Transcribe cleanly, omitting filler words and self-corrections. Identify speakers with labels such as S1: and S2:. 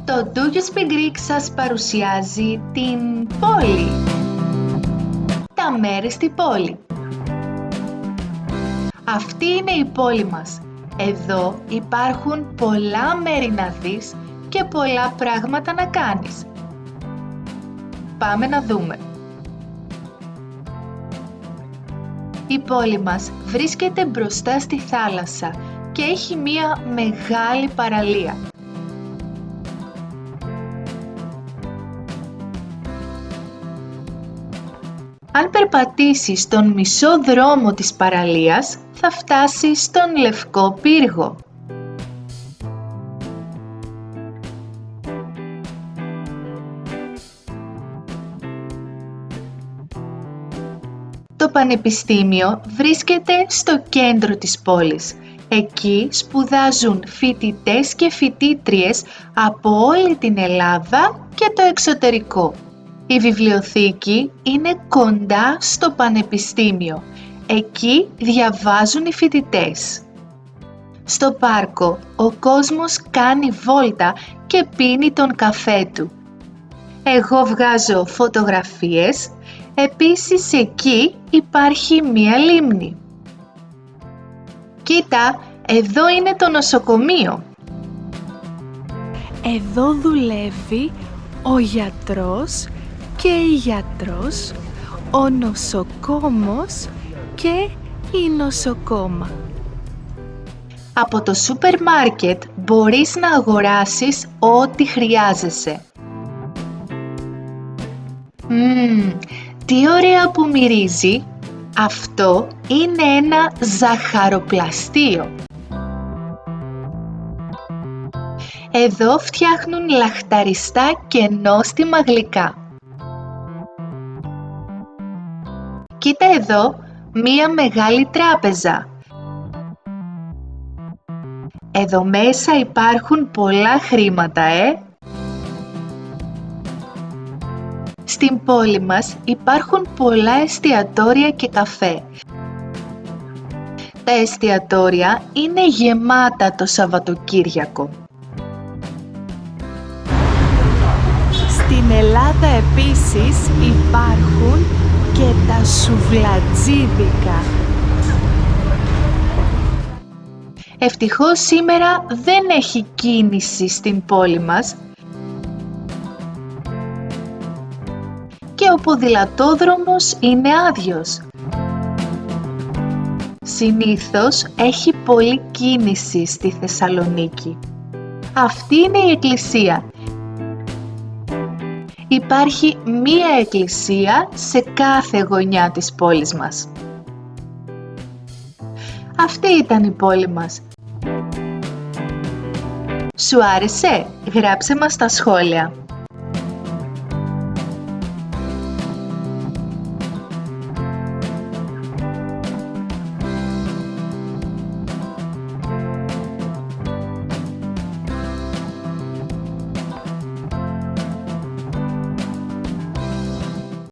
S1: Το Do You Speak Greek σας παρουσιάζει την πόλη. Τα μέρη στη πόλη. Αυτή είναι η πόλη μας. Εδώ υπάρχουν πολλά μέρη να δεις και πολλά πράγματα να κάνεις. Πάμε να δούμε. Η πόλη μας βρίσκεται μπροστά στη θάλασσα και έχει μία μεγάλη παραλία. Αν περπατήσεις τον μισό δρόμο της παραλίας, θα φτάσεις στον Λευκό Πύργο. Το Πανεπιστήμιο βρίσκεται στο κέντρο της πόλης. Εκεί σπουδάζουν φοιτητές και φοιτήτριες από όλη την Ελλάδα και το εξωτερικό. Η βιβλιοθήκη είναι κοντά στο Πανεπιστήμιο. Εκεί διαβάζουν οι φοιτητές. Στο πάρκο ο κόσμος κάνει βόλτα και πίνει τον καφέ του. Εγώ βγάζω φωτογραφίες. Επίσης εκεί υπάρχει μία λίμνη. Κοίτα, εδώ είναι το νοσοκομείο.
S2: Εδώ δουλεύει ο γιατρός και η γιατρός, ο νοσοκόμος και η νοσοκόμα.
S1: Από το σούπερ μάρκετ μπορείς να αγοράσεις ό,τι χρειάζεσαι. Τι ωραία που μυρίζει! Αυτό είναι ένα ζαχαροπλαστείο. Εδώ φτιάχνουν λαχταριστά και νόστιμα γλυκά. Κοίτα εδώ, μία μεγάλη τράπεζα. Εδώ μέσα υπάρχουν πολλά χρήματα, Στην πόλη μας υπάρχουν πολλά εστιατόρια και καφέ. Τα εστιατόρια είναι γεμάτα το Σαββατοκύριακο.
S2: Στην Ελλάδα επίσης υπάρχουν και τα σουβλατζίδικα.
S1: Ευτυχώς σήμερα δεν έχει κίνηση στην πόλη μας και ο ποδηλατόδρομος είναι άδειος. Συνήθως έχει πολλή κίνηση στη Θεσσαλονίκη. Αυτή είναι η εκκλησία. Υπάρχει μία εκκλησία σε κάθε γωνιά της πόλης μας. Αυτή ήταν η πόλη μας. Σου άρεσε? Γράψε μας στα σχόλια.